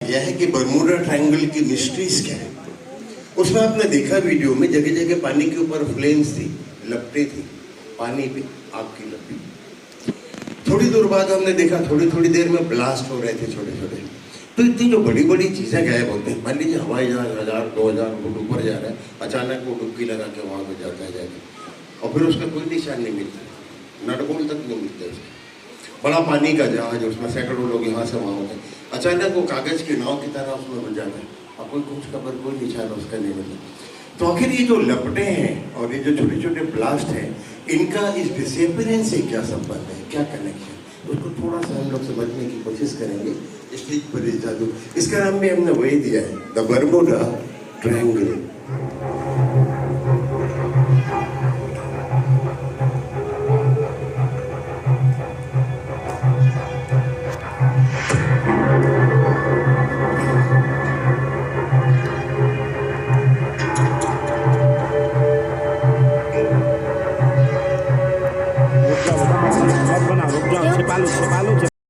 यह है कि बर्मुडा ट्रायंगल की मिस्ट्रीज क्या है। उसमें आपने देखा वीडियो में जगह जगह पानी के ऊपर फ्लेम्स थी, लपटें थी, पानी पे आग की लपटें। थोड़ी देर बाद हमने देखा थोड़ी थोड़ी देर में ब्लास्ट हो रहे थे छोटे छोटे। तो इतनी जो बड़ी बड़ी चीज़ें गायब होती हैं, मान लीजिए हवाई जहाज 1000-2000 फुट ऊपर जा रहा है, अचानक वो डुबकी लगा के वहाँ पे जाता है और फिर उसका कोई निशान नहीं मिलता, नटबोल्ट तक नहीं मिलते उसके। बड़ा पानी का जहाज, उसमें सैकड़ों लोग यहाँ से वहाँ होते हैं, अचानक वो कागज़ की नाव की तरह उसमें बन जाता है और कोई कुछ खबर कोई निशान उसका नहीं मिलता। तो आखिर ये जो लपटें हैं और ये जो छोटे छोटे ब्लास्ट हैं, इनका इस डिसअपीयरेंस से क्या संबंध है, क्या कनेक्शन, उसको थोड़ा सा हम लोग समझने की कोशिश करेंगे। स्टेज पर इस जादू, इसका नाम भी हमने वही दिया है, द बर्मुडा ट्रायंगल। रुक जाओ, रुक जाओ, छिपा लो, छिपा लो।